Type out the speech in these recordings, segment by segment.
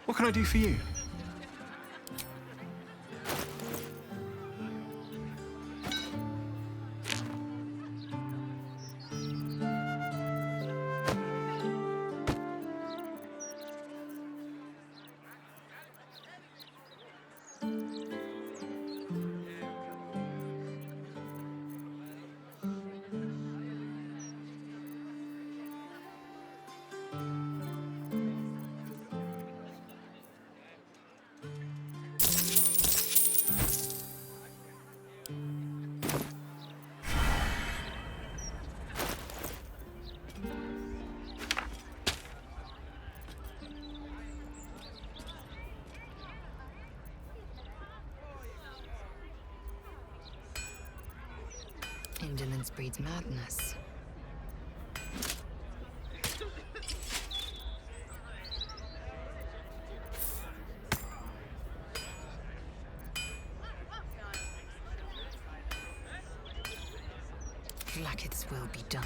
What can I do for you? Indolence breeds madness. Blacketh's will be done.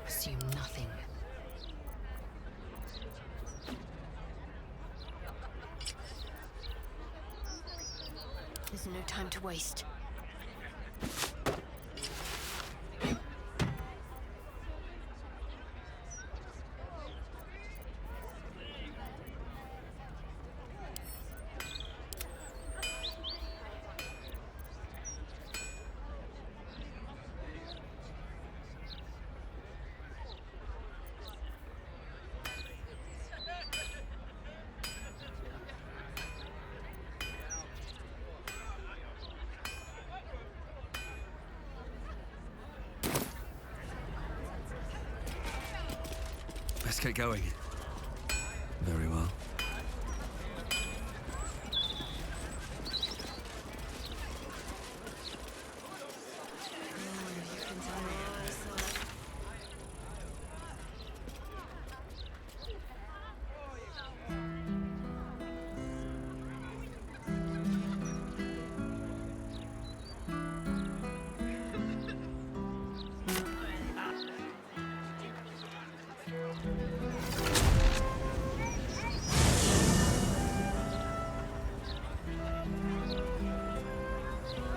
Assume nothing. There's no time to waste. Let's get going. Very well.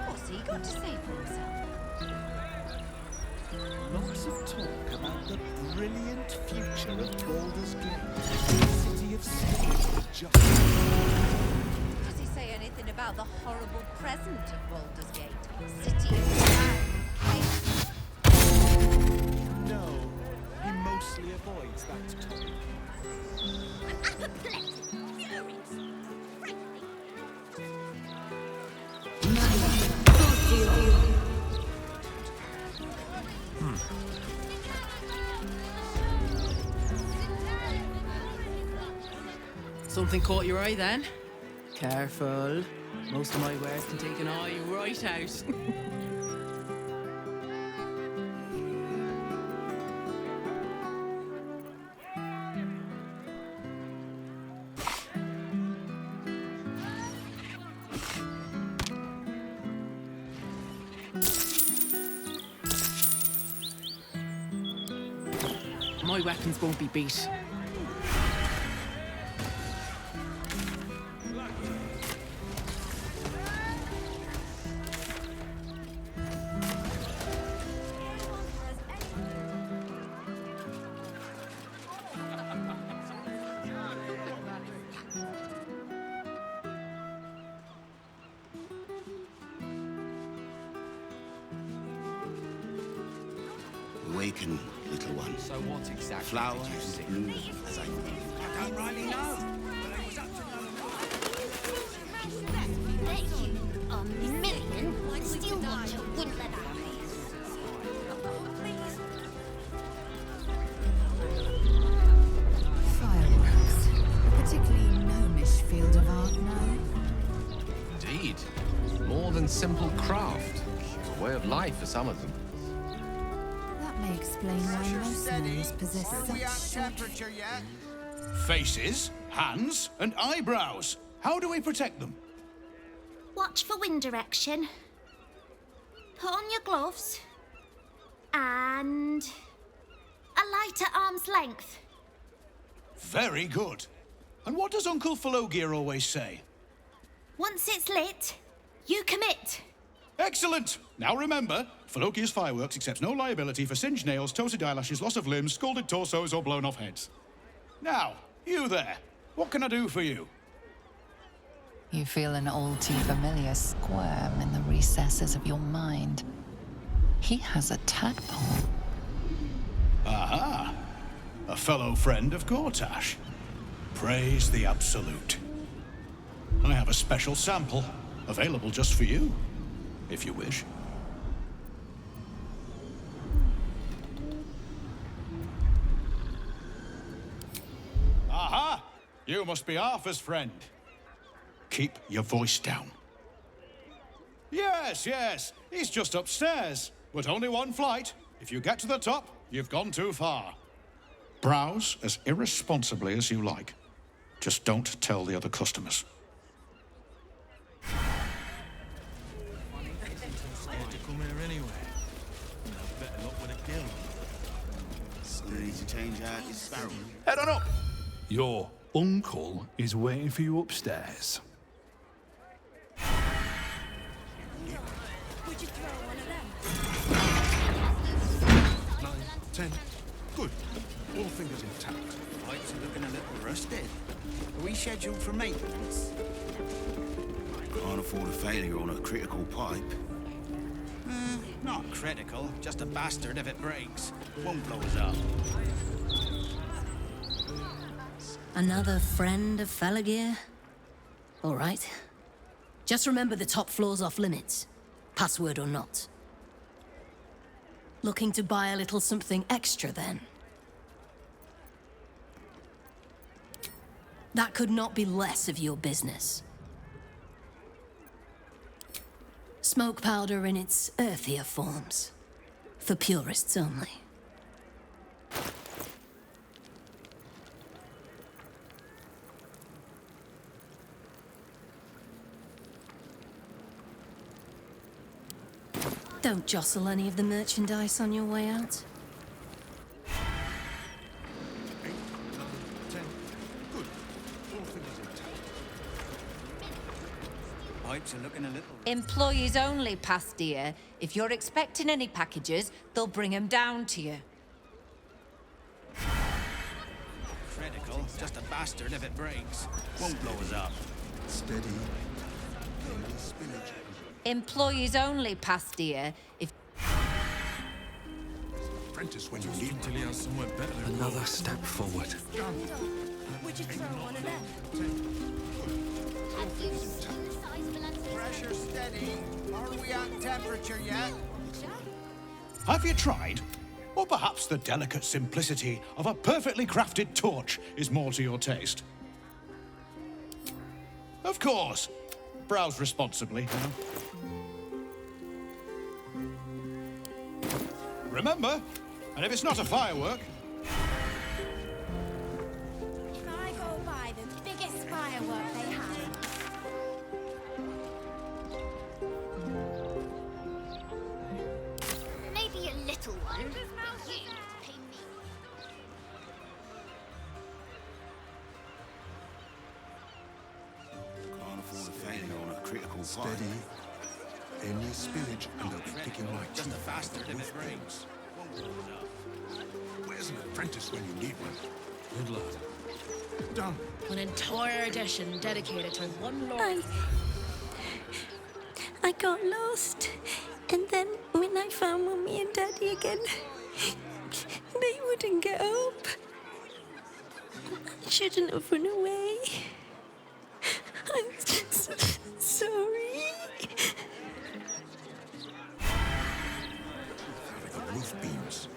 What's he got to say for himself? Lots of talk about the brilliant future of Baldur's Gate. City of Spirits with justice. Does he say anything about the horrible present of Baldur's Gate? City of Chaos? No, he mostly avoids that topic. I'm apoplectic, furious, frankly. Something caught your eye then? Careful. Most of my wares can take an eye right out. My weapons won't be beat. Awaken, little one. So what exactly Flowers did you see? bloom as I think. I don't really know. But it was up to Bet you $1,000,000 Steel Watcher wouldn't let that Fireworks. A particularly gnomish field of art now. Indeed. More than simple craft. It's a way of life for some of them. That may explain why most gnomes possess such short... temperature yet? Faces, hands, and eyebrows. How do we protect them? Watch for wind direction. Put on your gloves. And a light at arm's length. Very good. And what does Uncle Falogir always say? Once it's lit, you commit. Excellent! Now remember, Falogir's Fireworks accepts no liability for singed nails, toasted eyelashes, loss of limbs, scalded torsos, or blown off heads. Now, you there. What can I do for you? You feel an all too familiar squirm in the recesses of your mind. He has a tadpole. Aha! A fellow friend of Gortash. Praise the Absolute. I have a special sample, available just for you, if you wish. Aha! You must be Arthur's friend. Keep your voice down. Yes, yes, he's just upstairs, but only one flight. If you get to the top, you've gone too far. Browse as irresponsibly as you like. Just don't tell the other customers. Need to change out your sparrow. Head on up. Your uncle is waiting for you upstairs. Would you throw one of them? 9, 10. Good. All fingers intact. Pipes are looking a little rusted. Are we scheduled for maintenance? Can't afford a failure on a critical pipe. Not critical, just a bastard if it breaks. Won't blow us up. Another friend of Falagir? All right. Just remember the top floor's off limits, password or not. Looking to buy a little something extra, then? That could not be less of your business. Smoke powder in its earthier forms. For purists only. Don't jostle any of the merchandise on your way out. 8, 9, 10. Good. All fingers intact. Pipes are looking a little... Employees only, past dear. If you're expecting any packages, they'll bring them down to you. Critical, just a bastard if it breaks. Won't blow us up. Steady. Daily spillage. Employees only, past dear. If Apprentice when you need Another step forward. would you throw one of them? Pressure steady. Are we at temperature yet? Have you tried? Or perhaps the delicate simplicity of a perfectly crafted torch is more to your taste? Of course. Browse responsibly, you know. Remember, and if it's not a firework... If I go buy the biggest firework they have, Maybe a little one. You pay me. Can't afford a failure on a critical pipe. Steady. Any spillage and I'll be picking my Just teeth. a bastard if it breaks. Won't blow us up. Where's an apprentice when you need one? Good lad. Done. An entire edition dedicated to one lord. I got lost. And then when I found Mummy and Daddy again, they wouldn't get up. I shouldn't have run away. I'm so sorry. The roof beams.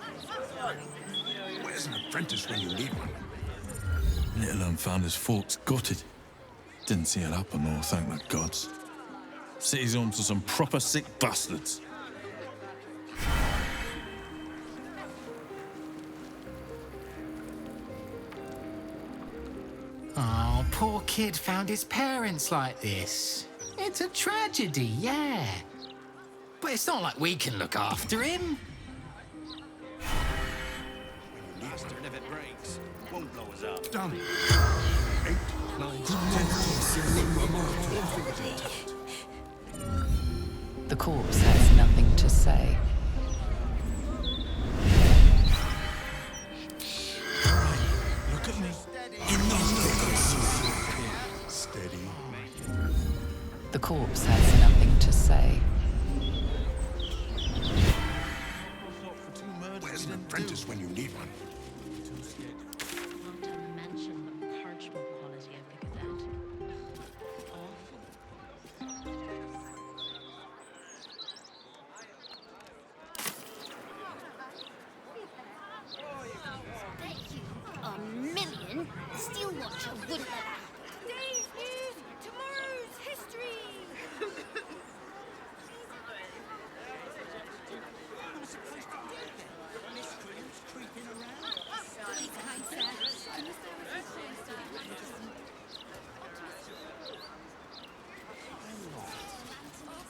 Where's an apprentice when you need one? Little un found his forks gutted. Didn't see it happen, though, thank the gods. City's home to some proper sick bastards. Oh, poor kid found his parents like this. They're It's a tragedy, yeah. But it's not like we can look after him. Bastard, if it breaks, won't blow us up. Done. 8, 9, 10. The corpse has nothing to say. Look at me. Steady. The corpse has nothing to say. Where's an apprentice when you need one? Not to mention the parchment quality of the Gazette. Bet you $1,000,000 Steel Watcher wouldn't let that. Today's news, tomorrow's history. Miscreants creeping around. Please, kind sir, can you stay with us for a second?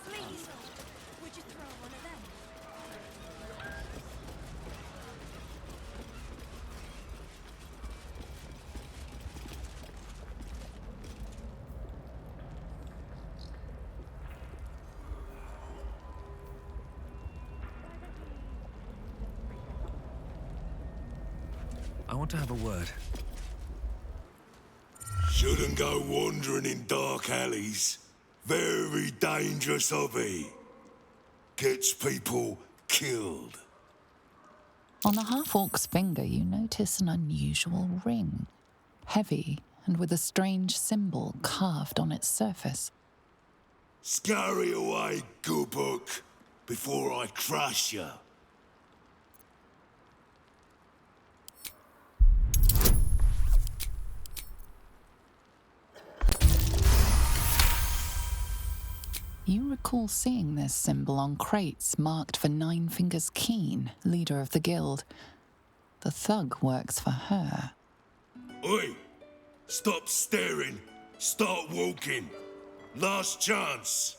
Please, would you throw one of them? I want to have a word. Shouldn't go wandering in dark alleys. Very dangerous hobby. Gets people killed. On the half-orc's finger, you notice an unusual ring. Heavy and with a strange symbol carved on its surface. Scurry away, good book, before I crush you. You recall seeing this symbol on crates marked for Nine Fingers Keen, leader of the guild. The thug works for her. Oi! Stop staring. Start walking. Last chance.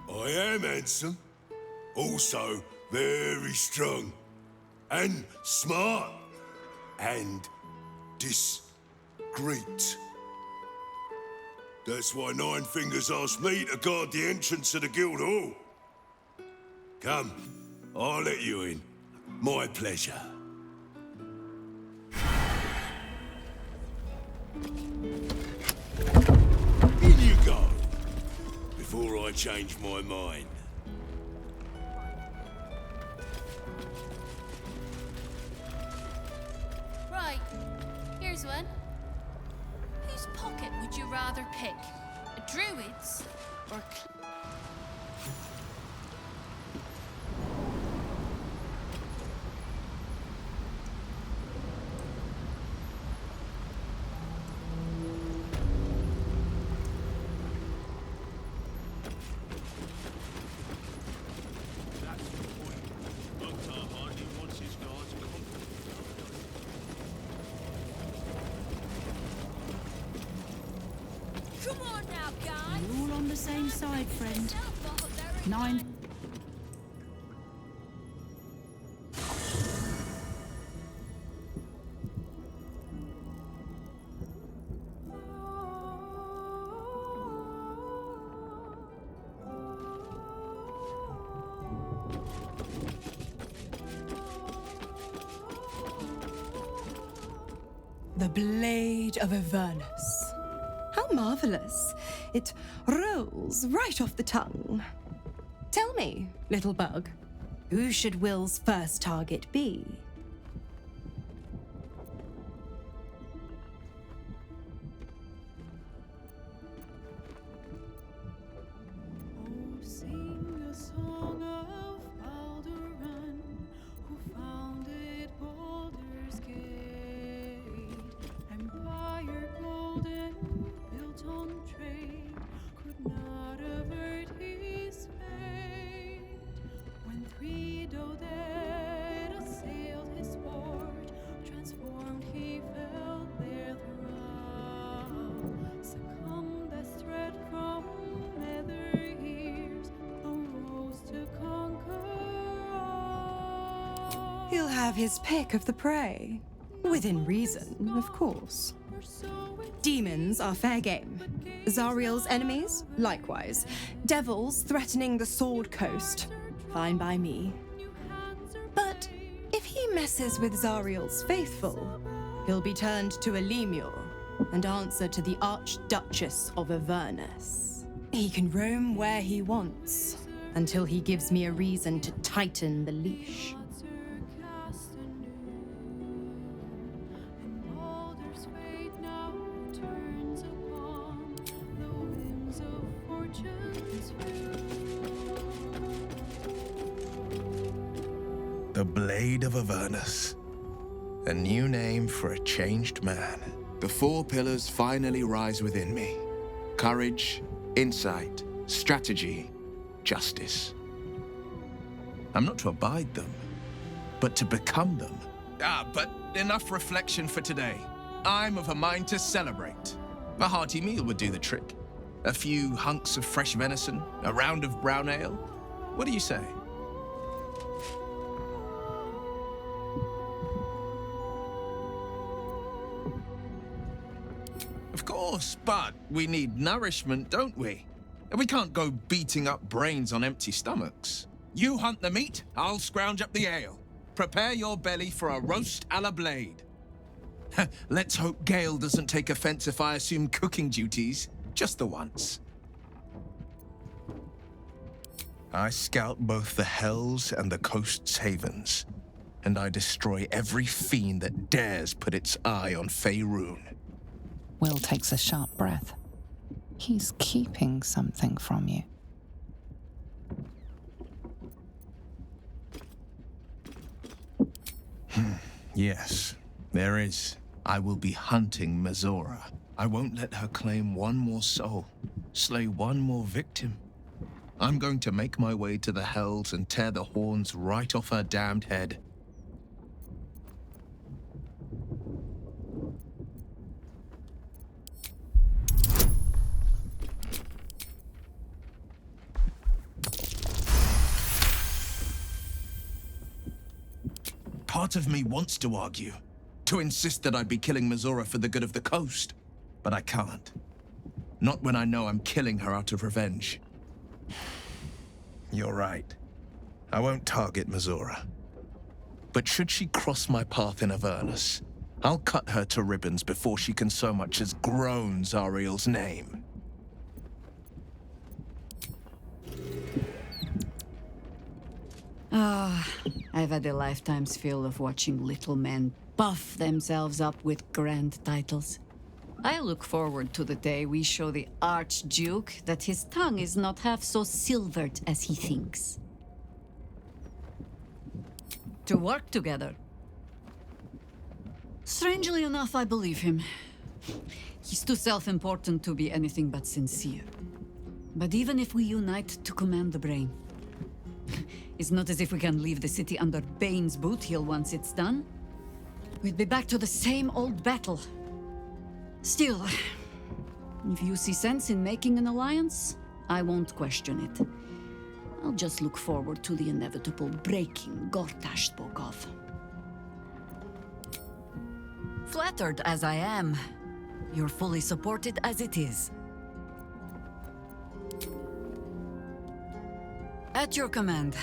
I am handsome. Also very strong. And smart. And discreet. That's why Nine Fingers asked me to guard the entrance to the guild hall. Come, I'll let you in. My pleasure. In you go. Before I change my mind. Right, here's one. Whose pocket would you rather pick? A druid's or Come on now, guys. You're all on the same side, friend. 9. The Blade of Avernus. How marvelous. It rolls right off the tongue. Tell me, little bug, who should Will's first target be? sing a song of Baldur, who founded Baldur's Gate. Empire golden, built on trade, could not have his pick of the prey. Within reason, of course. Demons are fair game. Zariel's enemies, likewise. Devils threatening the Sword Coast, fine by me. But if he messes with Zariel's faithful, he'll be turned to a lemur and answer to the Archduchess of Avernus. He can roam where he wants, until he gives me a reason to tighten the leash. The Blade of Avernus. A new name for a changed man. The 4 pillars finally rise within me. Courage, insight, strategy, justice. I'm not to abide them, but to become them. But enough reflection for today. I'm of a mind to celebrate. A hearty meal would do the trick. A few hunks of fresh venison, a round of brown ale. What do you say? Of course, but we need nourishment, don't we? We can't go beating up brains on empty stomachs. You hunt the meat, I'll scrounge up the ale. Prepare your belly for a roast a la Blade. Let's hope Gale doesn't take offense if I assume cooking duties, just the once. I scout both the Hells and the Coast's havens, and I destroy every fiend that dares put its eye on Faerun. Will takes a sharp breath. He's keeping something from you. Yes, there is. I will be hunting Mizora. I won't let her claim one more soul, slay one more victim. I'm going to make my way to the Hells and tear the horns right off her damned head. Part of me wants to argue, to insist that I'd be killing Mizora for the good of the coast, but I can't. Not when I know I'm killing her out of revenge. You're right. I won't target Mizora. But should she cross my path in Avernus, I'll cut her to ribbons before she can so much as groan Zariel's name. I've had a lifetime's fill of watching little men buff themselves up with grand titles. I look forward to the day we show the Archduke that his tongue is not half so silvered as he thinks. To work together. Strangely enough, I believe him. He's too self-important to be anything but sincere. But even if we unite to command the brain, it's not as if we can leave the city under Bane's boot heel once it's done. We'd be back to the same old battle. Still, if you see sense in making an alliance, I won't question it. I'll just look forward to the inevitable breaking Gortash spoke of. Flattered as I am, you're fully supported as it is. At your command.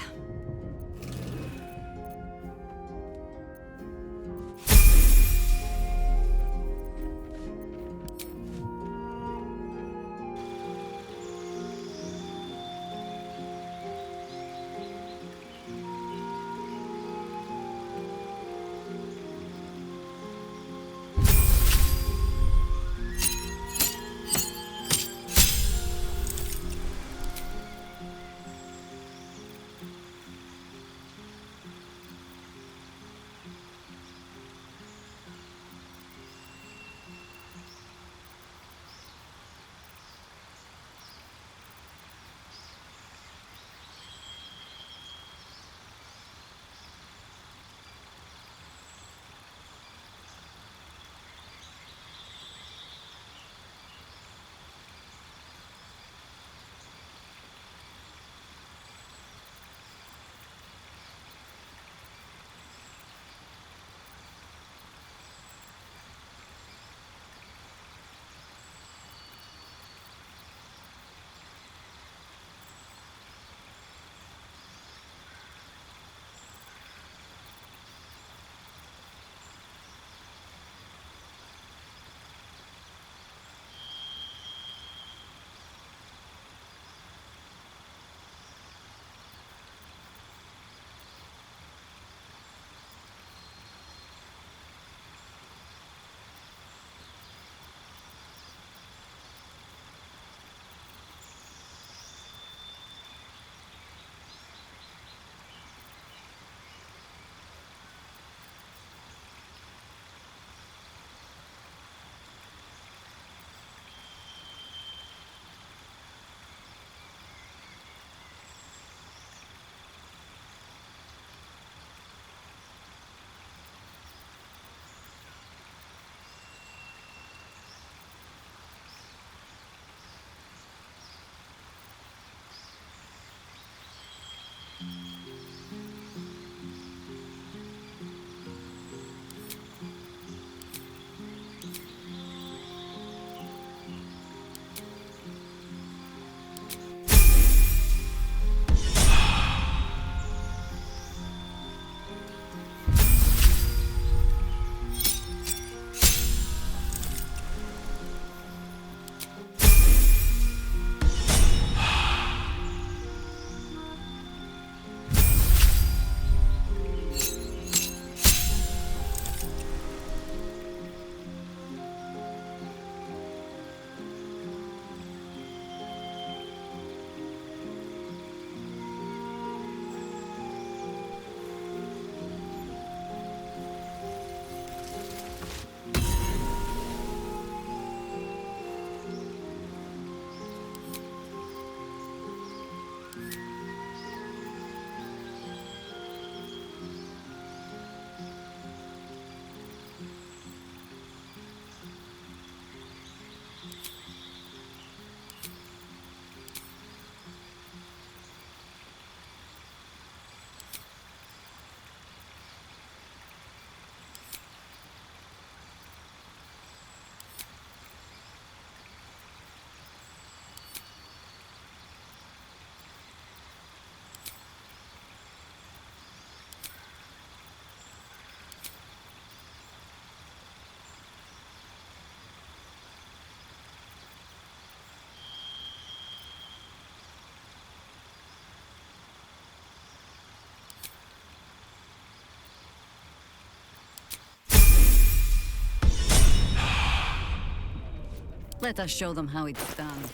Let us show them how it's done.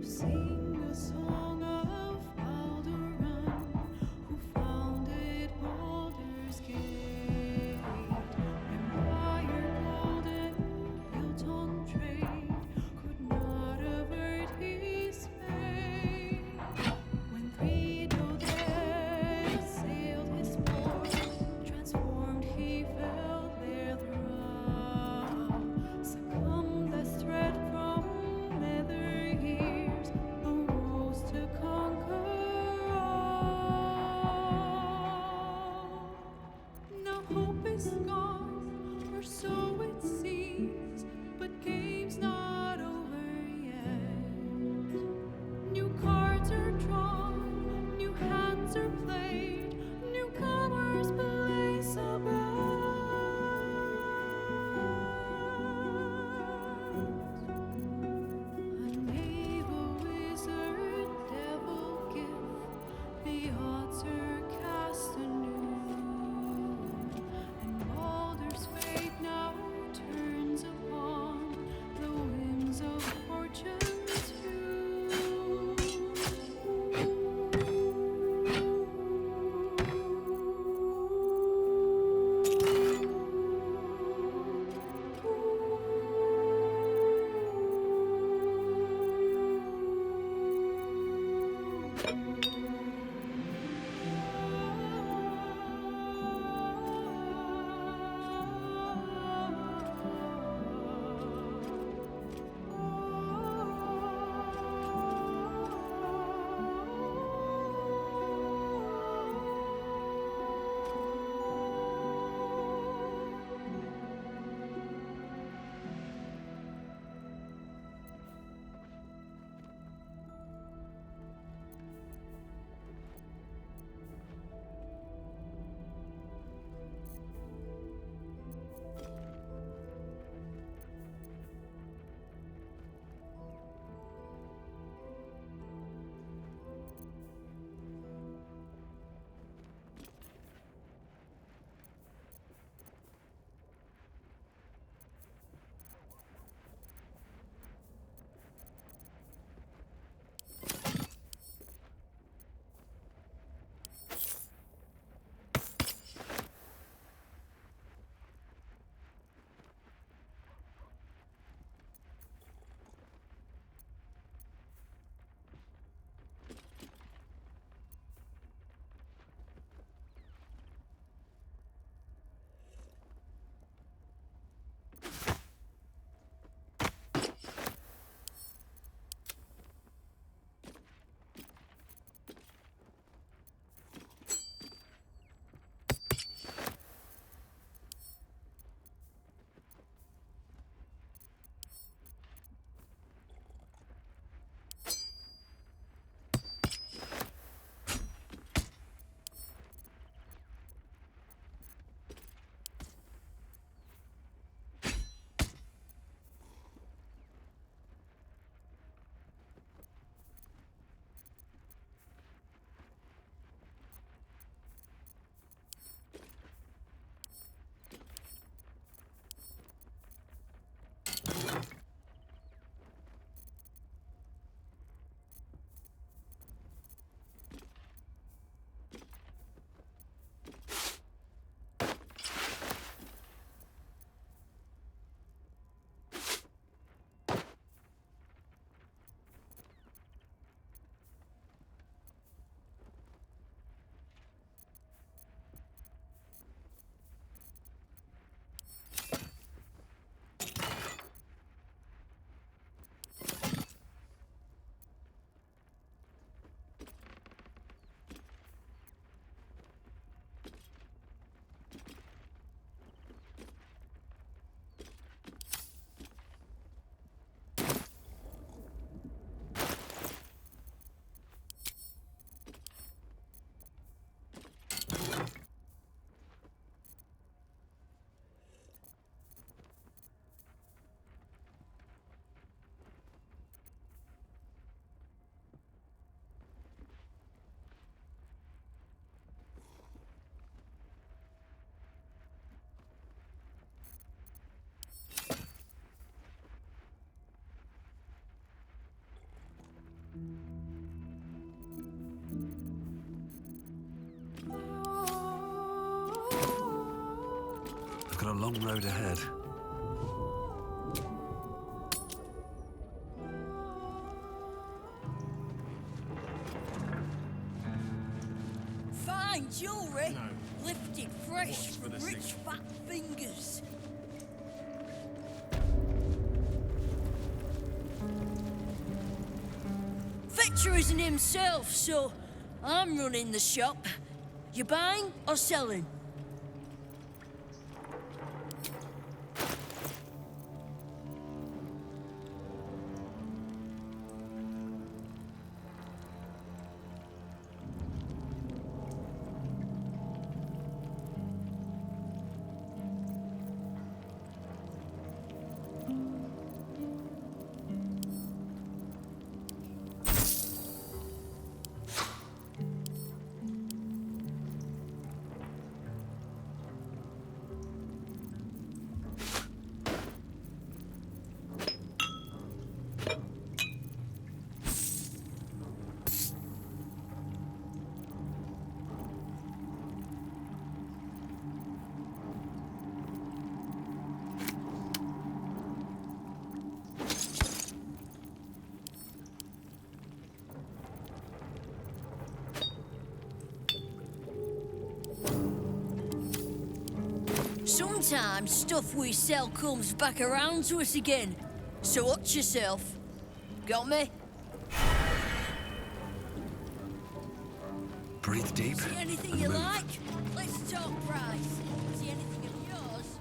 Sing a song of Baldur, who founded Baldur's Gate. Empire golden, built on trade, could not avert his fate. When Credo dead sailed his port, transformed he fell there thrall. Succumbed as threat from nether long road ahead. Fine jewellery, lifted fresh from rich fat fingers. Fetcher isn't himself, so I'm running the shop. You buying or selling? Sometimes stuff we sell comes back around to us again. So watch yourself. Got me? Breathe deep. See anything and you move. like? Let's talk price. See anything of yours?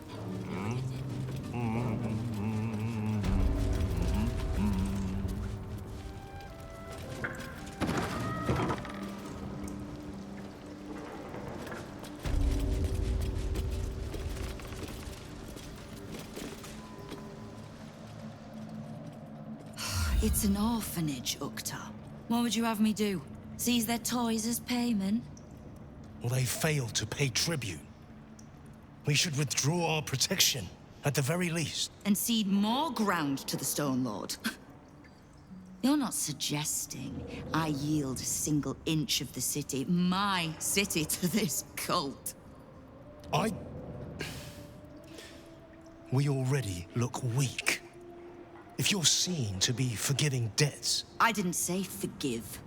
It's an orphanage, Ukta. What would you have me do? Seize their toys as payment? Well, they failed to pay tribute. We should withdraw our protection, at the very least. And cede more ground to the Stone Lord? You're not suggesting I yield a single inch of the city, my city, to this cult? We already look weak. If you're seen to be forgiving debts... I didn't say forgive.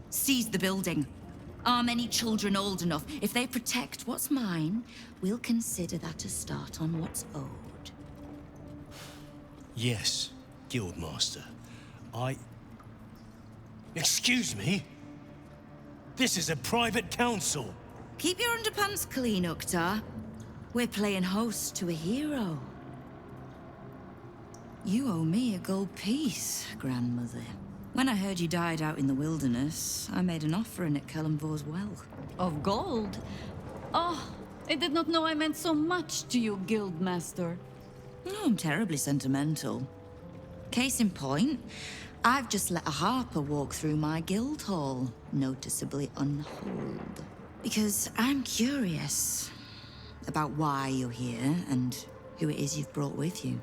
Seize the building. Arm any children old enough. If they protect what's mine, we'll consider that a start on what's owed. Yes, Guildmaster. Excuse me? This is a private council. Keep your underpants clean, Uktar. We're playing host to a hero. You owe me a gold piece, grandmother. When I heard you died out in the wilderness, I made an offering at Kellamvor's well. Of gold? Oh, I did not know I meant so much to you, Guildmaster. No, I'm terribly sentimental. Case in point, I've just let a harper walk through my guild hall, noticeably unholed. Because I'm curious about why you're here and who it is you've brought with you.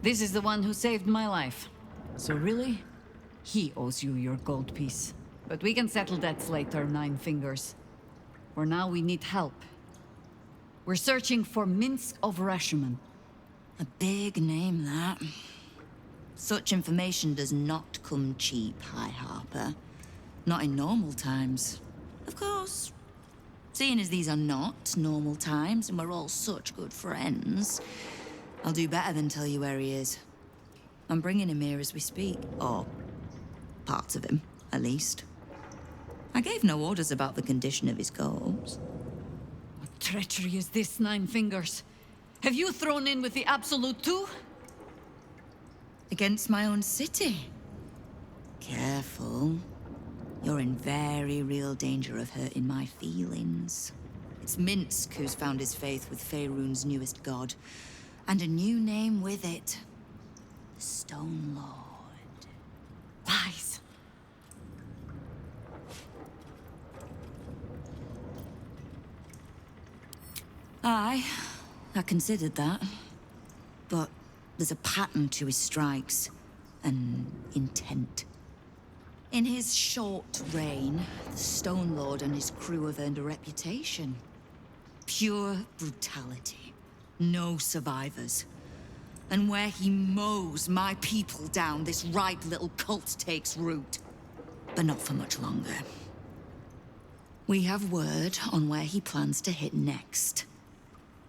This is the one who saved my life. So really, he owes you your gold piece. But we can settle debts later, Nine Fingers. For now, we need help. We're searching for Minsk of Rashomon. A big name, that. Such information does not come cheap, High Harper. Not in normal times. Of course. Seeing as these are not normal times and we're all such good friends, I'll do better than tell you where he is. I'm bringing him here as we speak. Or parts of him, at least. I gave no orders about the condition of his corpse. What treachery is this, Nine Fingers? Have you thrown in with the Absolute too? Against my own city. Careful. You're in very real danger of hurting my feelings. It's Minsk who's found his faith with Faerun's newest god. And a new name with it. The Stone Lord. Lies. I considered that. But there's a pattern to his strikes. An intent. In his short reign, the Stone Lord and his crew have earned a reputation. Pure brutality. No survivors. And where he mows my people down, this ripe little cult takes root. But not for much longer. We have word on where he plans to hit next.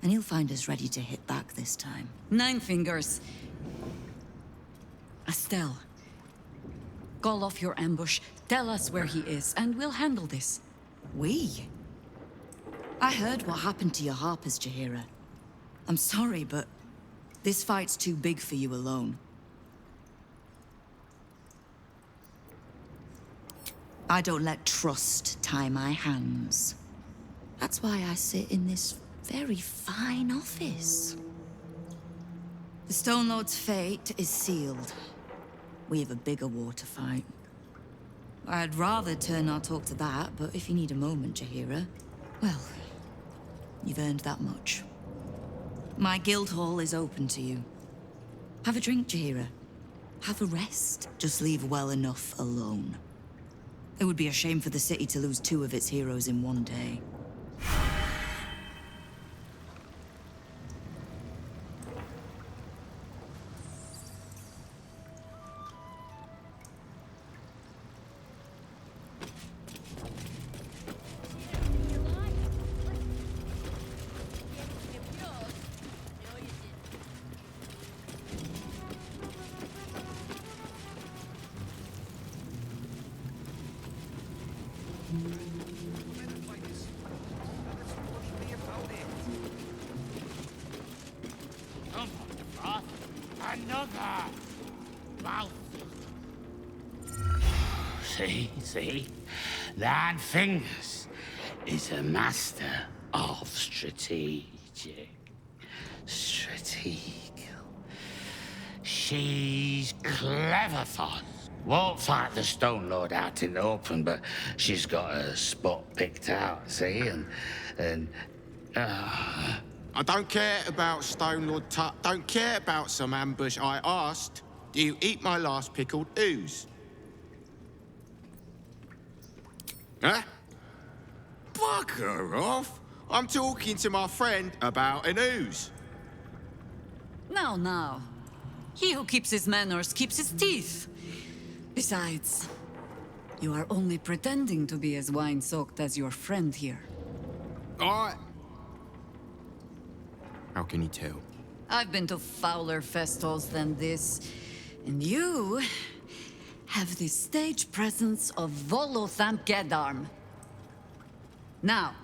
And he'll find us ready to hit back this time. Nine Fingers. Estelle. Call off your ambush, tell us where he is, and we'll handle this. We? I heard what happened to your harpers, Jaheira. I'm sorry, but this fight's too big for you alone. I don't let trust tie my hands. That's why I sit in this very fine office. The Stone Lord's fate is sealed. We have a bigger war to fight. I'd rather turn our talk to that, but if you need a moment, Jaheira, well, you've earned that much. My guild hall is open to you. Have a drink, Jaheira. Have a rest. Just leave well enough alone. It would be a shame for the city to lose 2 of its heroes in one day. Another! Baldur! See? 9 Fingers is a master of strategical. She's clever thought. Won't fight the Stone Lord out in the open, but she's got a spot picked out, see? I don't care about Stone Lord Tut. Don't care about some ambush. I asked, do you eat my last pickled ooze? Huh? Bugger off! I'm talking to my friend about an ooze. Now. He who keeps his manners keeps his teeth. Besides, you are only pretending to be as wine-soaked as your friend here. How can you tell? I've been to fouler festivals than this, and you have the stage presence of Volothamp Gedarm. Now,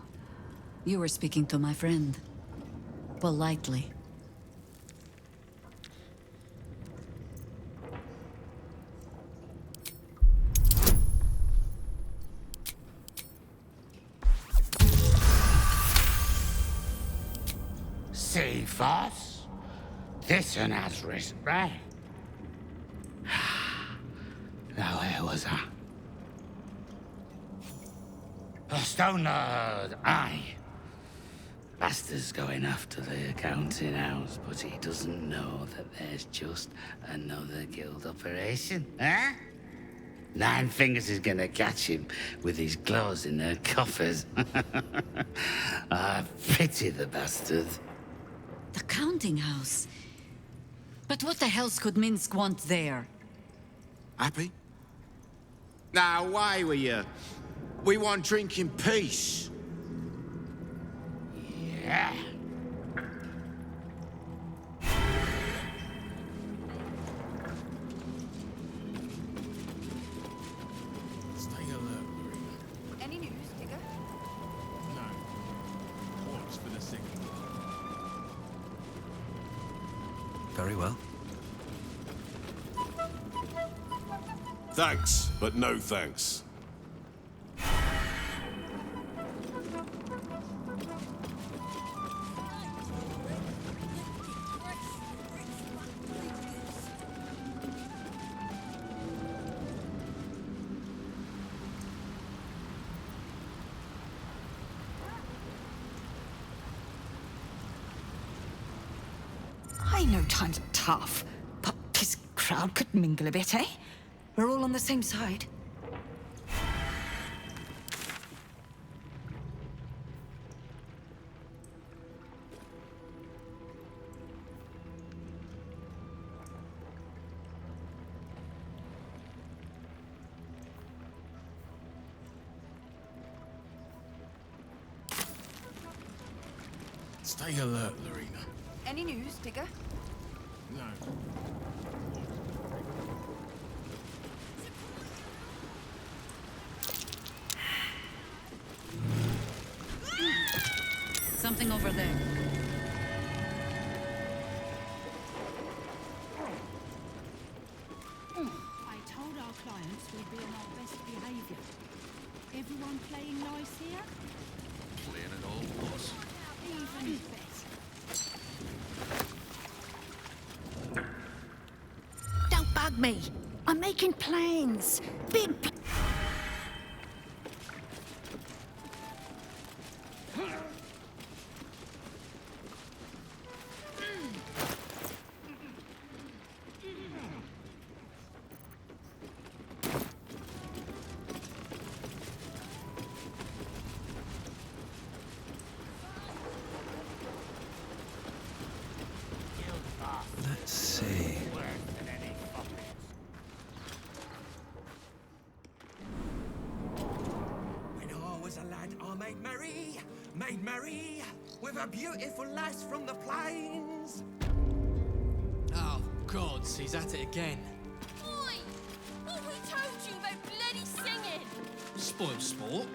you were speaking to my friend. Politely. See, Foss? This one has risk, right? Now, where was I? The Stone Lord, aye. Bastard's going after the accounting house, but he doesn't know that there's just another guild operation, huh? 9 Fingers is gonna catch him with his claws in their coffers. I pity the bastard. The counting house? But what the hells could Minsk want there? Happy? Now, away with you. We want drink in peace. Yeah. Stay alert, Marina. Any news, Digger? No. Watch for the signal. Very well. Thanks, but no thanks. I know times are tough, but this crowd could mingle a bit, eh? We're all on the same side. Stay alert, Lorena. Any news, Digger? No. Something over there. I told our clients we'd be on our best behaviour. Everyone playing nice here? Playing it all, boss. Even better. Don't bug me. I'm making plans. Big. Let's see. When I was a lad, I made merry, with a beautiful lass from the plains. Oh, gods, he's at it again. Oi! Oh, who told you about bloody singing? Spoiled sport.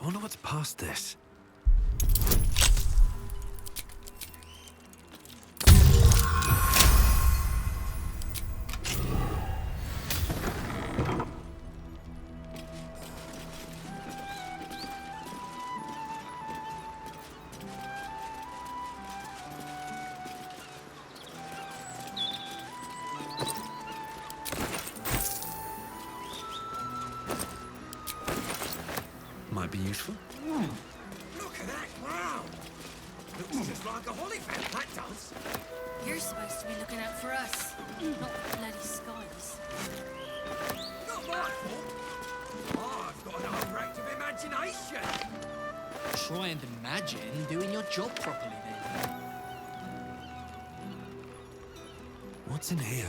I wonder what's past this. Might be useful. Look at that ground! Looks just like a holly vent, that does. You're supposed to be looking out for us, not the bloody skies. Not my fault. I've got an overactive imagination. Try and imagine doing your job properly then. What's in here?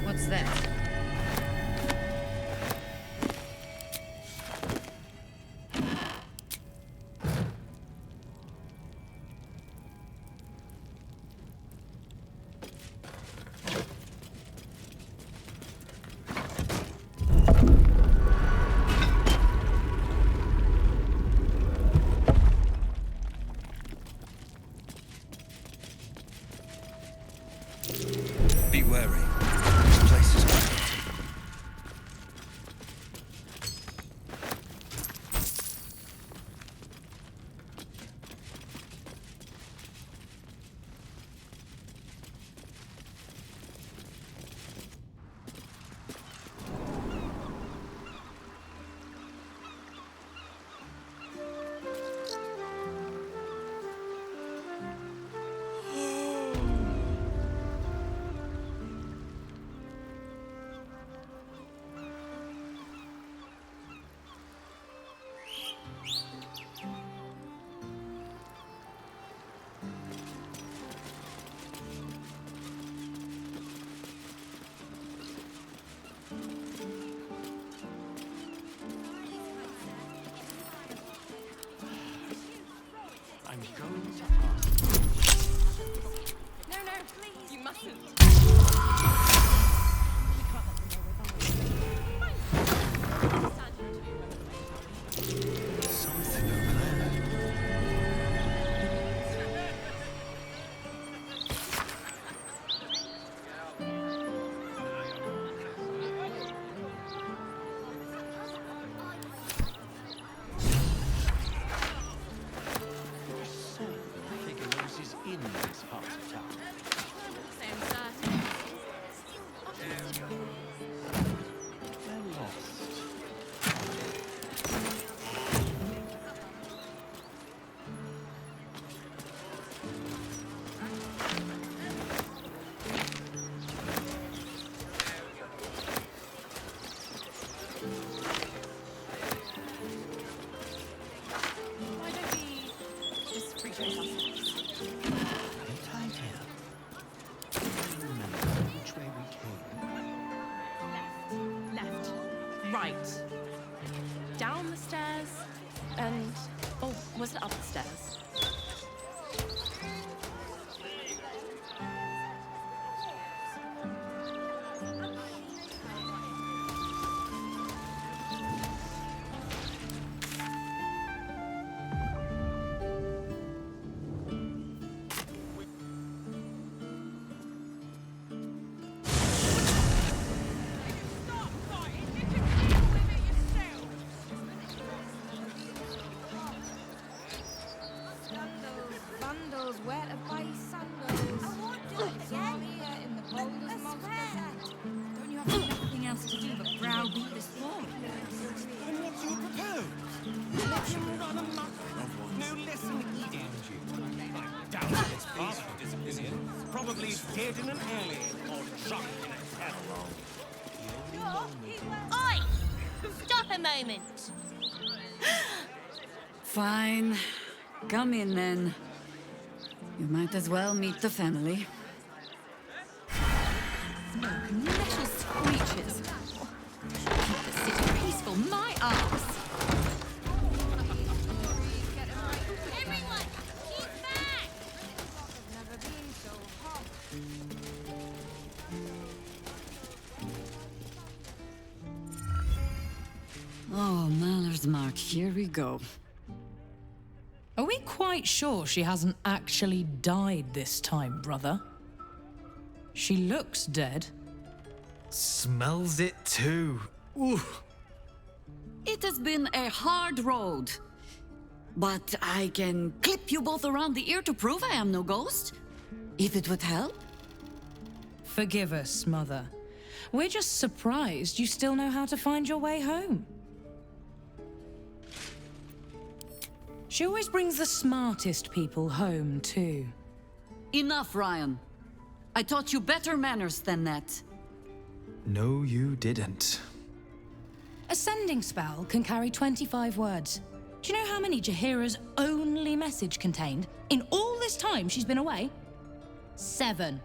What's that? Be wary. This place is cramped. heart attack. They're lost. Why don't we just retreat ourselves? Ain't I here? Remember which way we came? Left. Right. Down the stairs and... Oh, was it up the stairs? Bundles, where to buy sandals? I want to do it again. Here in the Baldurs monster. Don't you have nothing else to do but browbeat this boy? And what do you propose? Let him run amok? No listen, Angie. Down its father disappeared. Probably hid in an alley or drunk in a catalog. Oi! Stop a moment. Fine. Come in then. You might as well meet the family. Smoke, metal screeches. Keep the city peaceful, my arse. Everyone, keep back! Never been so hot. Oh, Maller's Mark, here we go. Are we quite sure she hasn't actually died this time, brother? She looks dead. Smells it too. Ooh. It has been a hard road. But I can clip you both around the ear to prove I am no ghost. If it would help. Forgive us, Mother. We're just surprised you still know how to find your way home. She always brings the smartest people home, too. Enough, Ryan. I taught you better manners than that. No, you didn't. A sending spell can carry 25 words. Do you know how many Jaheira's only message contained in all this time she's been away? 7.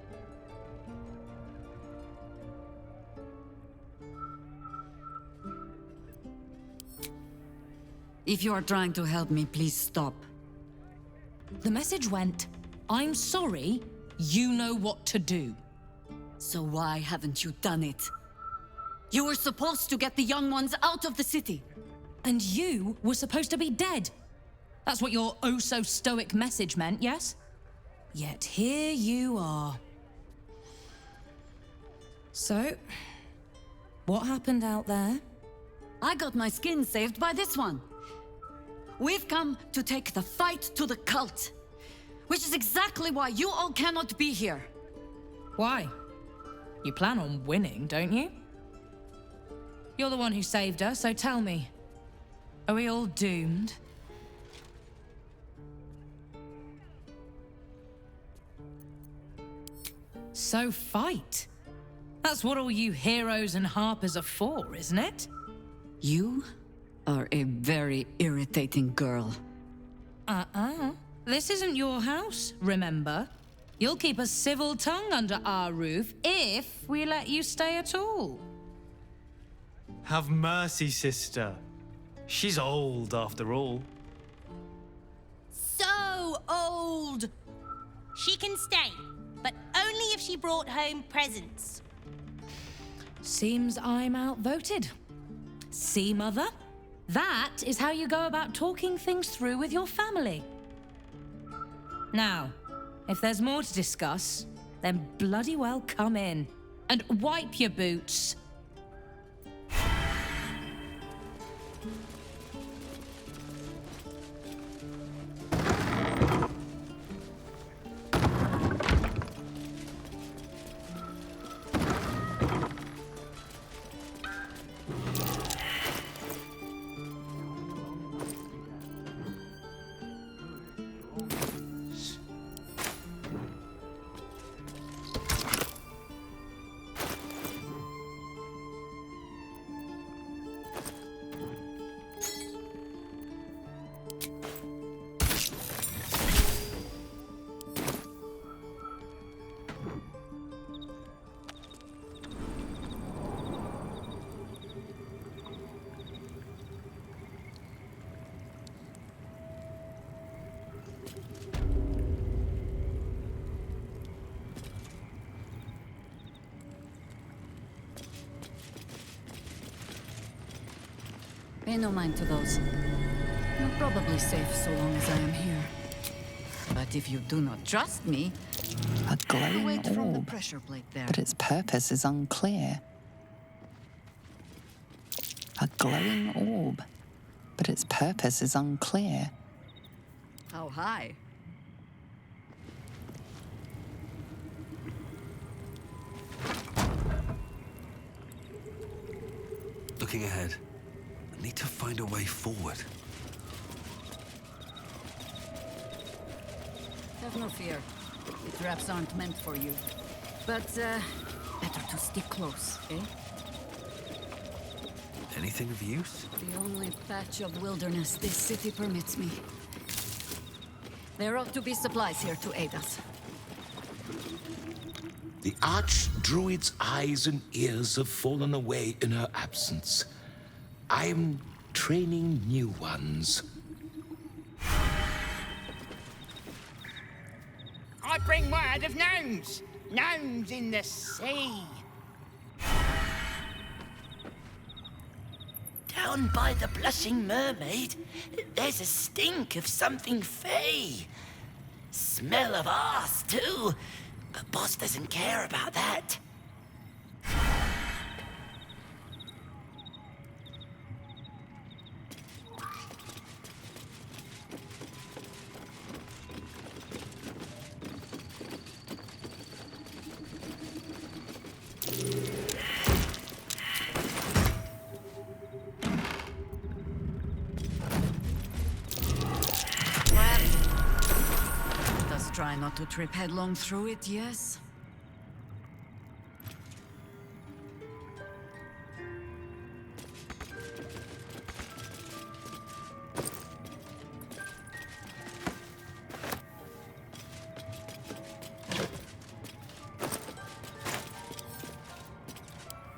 If you are trying to help me, please stop. The message went, I'm sorry, you know what to do. So why haven't you done it? You were supposed to get the young ones out of the city. And you were supposed to be dead. That's what your oh-so-stoic message meant, yes? Yet here you are. So, what happened out there? I got my skin saved by this one. We've come to take the fight to the cult, which is exactly why you all cannot be here. Why? You plan on winning, don't you? You're the one who saved her, so tell me. Are we all doomed? So fight. That's what all you heroes and harpers are for, isn't it? You are a very irritating girl. This isn't your house, remember? You'll keep a civil tongue under our roof if we let you stay at all. Have mercy, sister. She's old after all. So old! She can stay, but only if she brought home presents. Seems I'm outvoted. See, Mother? That is how you go about talking things through with your family. Now, if there's more to discuss, then bloody well come in. And wipe your boots. Pay no mind to those. You're probably safe so long as I am here. But if you do not trust me, A glowing wait from the orb, pressure plate there. but its purpose is unclear. A glowing orb, but its purpose is unclear. How high? Looking ahead. I need to find a way forward. Have no fear. The traps aren't meant for you. But, better to stick close, eh? Anything of use? The only patch of wilderness this city permits me. There ought to be supplies here to aid us. The Archdruid's eyes and ears have fallen away in her absence. I am training new ones. I bring word of gnomes. Gnomes in the sea. Down by the Blushing Mermaid, there's a stink of something fey. Smell of arse, too. But boss doesn't care about that. Let us try not to trip headlong through it, yes?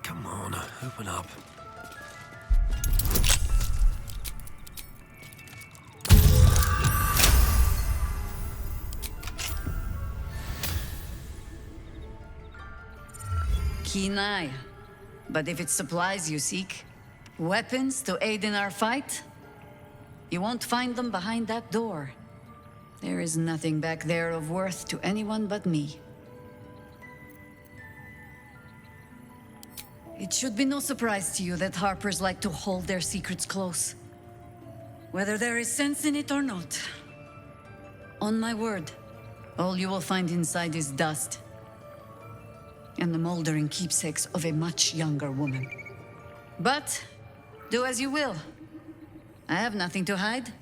Come on, open up. Keen eye. But if it's supplies you seek, weapons to aid in our fight, you won't find them behind that door. There is nothing back there of worth to anyone but me. It should be no surprise to you that Harpers like to hold their secrets close. Whether there is sense in it or not. On my word, all you will find inside is dust. And the moldering keepsakes of a much younger woman. But, do as you will. I have nothing to hide.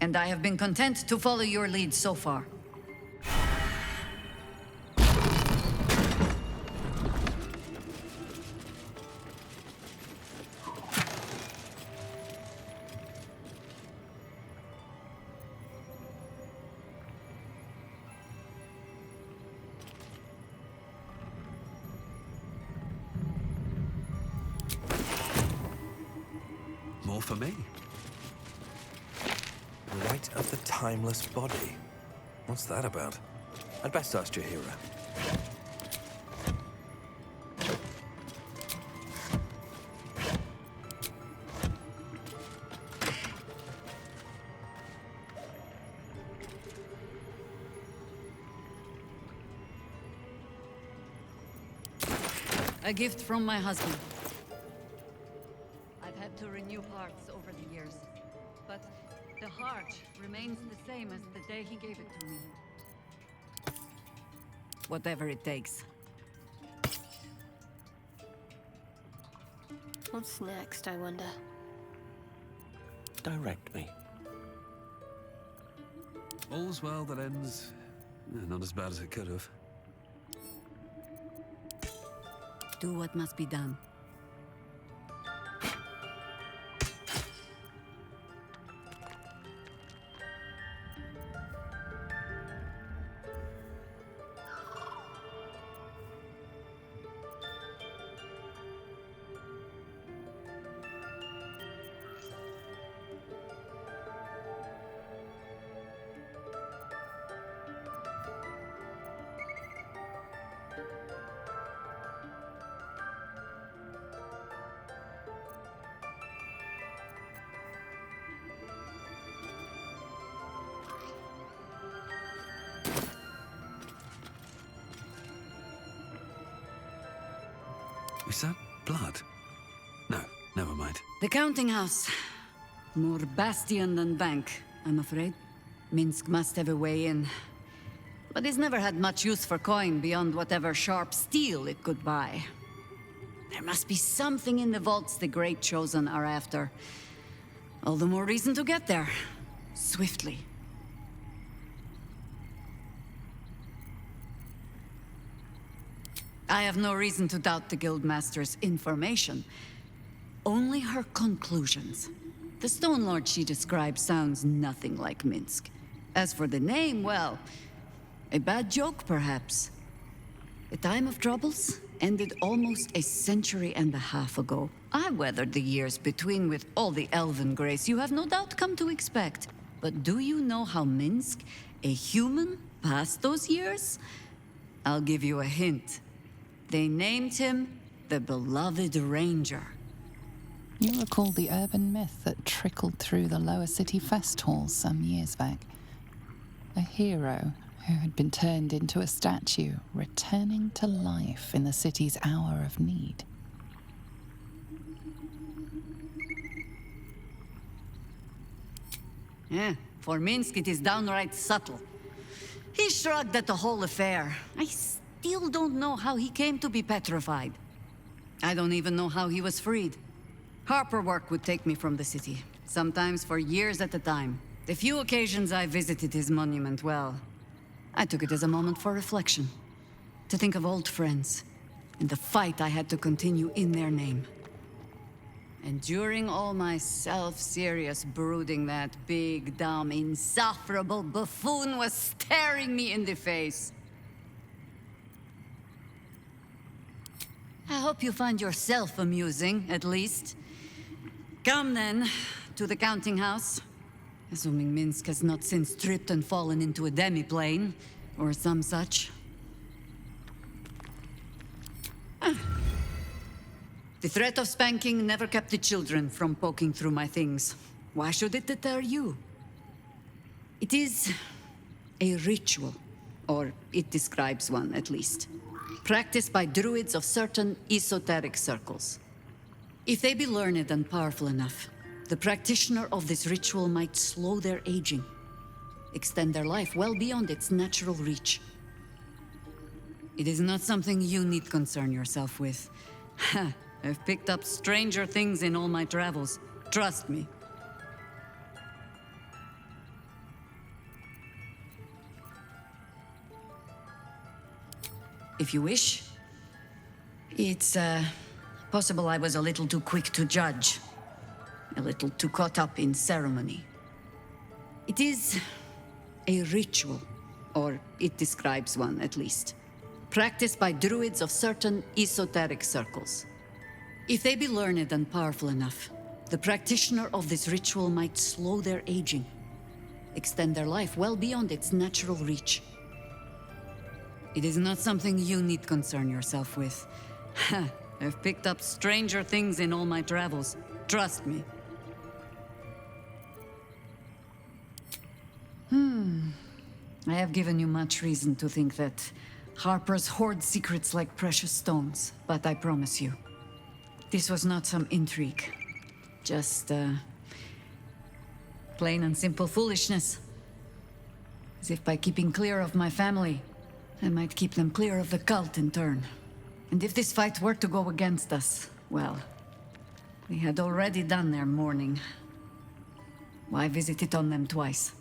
And I have been content to follow your lead so far. More for me. Rite of the Timeless Body. What's that about? I'd best ask Jaheira. A gift from my husband. I've had to renew parts over the years, but the heart remains the same as the day he gave it to me. Whatever it takes. What's next, I wonder? Direct me. All's well that ends not as bad as it could have. Do what must be done. Was that blood? No, never mind. The counting house. More bastion than bank, I'm afraid. Minsk must have a way in. But it's never had much use for coin beyond whatever sharp steel it could buy. There must be something in the vaults the Great Chosen are after. All the more reason to get there. Swiftly. I have no reason to doubt the Guildmaster's information. Only her conclusions. The Stone Lord she describes sounds nothing like Minsk. As for the name, well, a bad joke, perhaps. The time of troubles ended almost a century and a half ago. I weathered the years between with all the elven grace you have no doubt come to expect. But do you know how Minsk, a human, passed those years? I'll give you a hint. They named him the Beloved Ranger. You recall the urban myth that trickled through the lower city fest halls some years back. A hero who had been turned into a statue, returning to life in the city's hour of need. Yeah, for Minsk it is downright subtle. He shrugged at the whole affair. I still don't know how he came to be petrified. I don't even know how he was freed. Harper work would take me from the city, sometimes for years at a time. The few occasions I visited his monument, well, I took it as a moment for reflection. To think of old friends, and the fight I had to continue in their name. And during all my self-serious brooding, that big, dumb, insufferable buffoon was staring me in the face. I hope you find yourself amusing, at least. Come then, to the counting house. Assuming Minsk has not since tripped and fallen into a demi-plane, or some such. The threat of spanking never kept the children from poking through my things. Why should it deter you? It is a ritual, or it describes one at least, practiced by druids of certain esoteric circles. If they be learned and powerful enough, the practitioner of this ritual might slow their aging, extend their life well beyond its natural reach. It is not something you need concern yourself with. I've picked up stranger things in all my travels. Trust me. If you wish. It's, possible I was a little too quick to judge. A little too caught up in ceremony. It is a ritual, or it describes one at least, practiced by druids of certain esoteric circles. If they be learned and powerful enough, the practitioner of this ritual might slow their aging, extend their life well beyond its natural reach. It is not something you need concern yourself with. I've picked up stranger things in all my travels. Trust me. I have given you much reason to think that Harpers hoard secrets like precious stones, but I promise you, this was not some intrigue. Just, plain and simple foolishness. As if by keeping clear of my family, I might keep them clear of the cult in turn. And if this fight were to go against us, well, we had already done their mourning. Why visit it on them twice?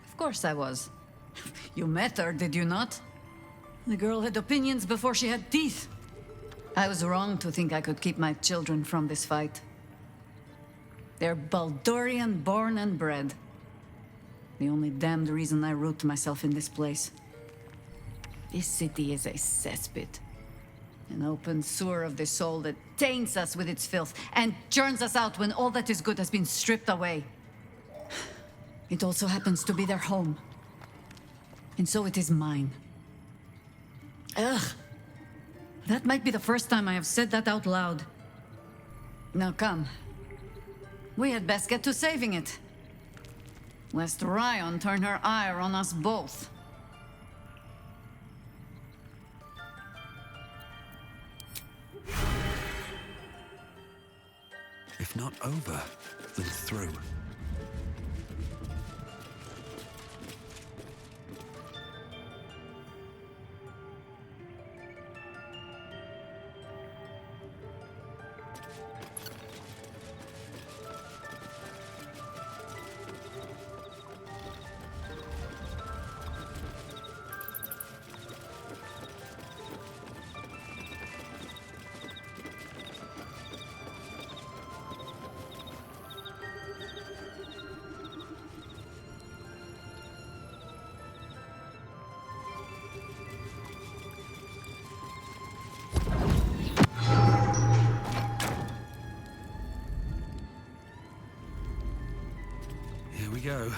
Of course I was. You met her, did you not? The girl had opinions before she had teeth. I was wrong to think I could keep my children from this fight. They're Baldurian born and bred. The only damned reason I root myself in this place. This city is a cesspit. An open sewer of the soul that taints us with its filth and churns us out when all that is good has been stripped away. It also happens to be their home. And so it is mine. Ugh. That might be the first time I have said that out loud. Now come. We had best get to saving it. lest Ryan turn her ire on us both. If not over, then through. Here we go.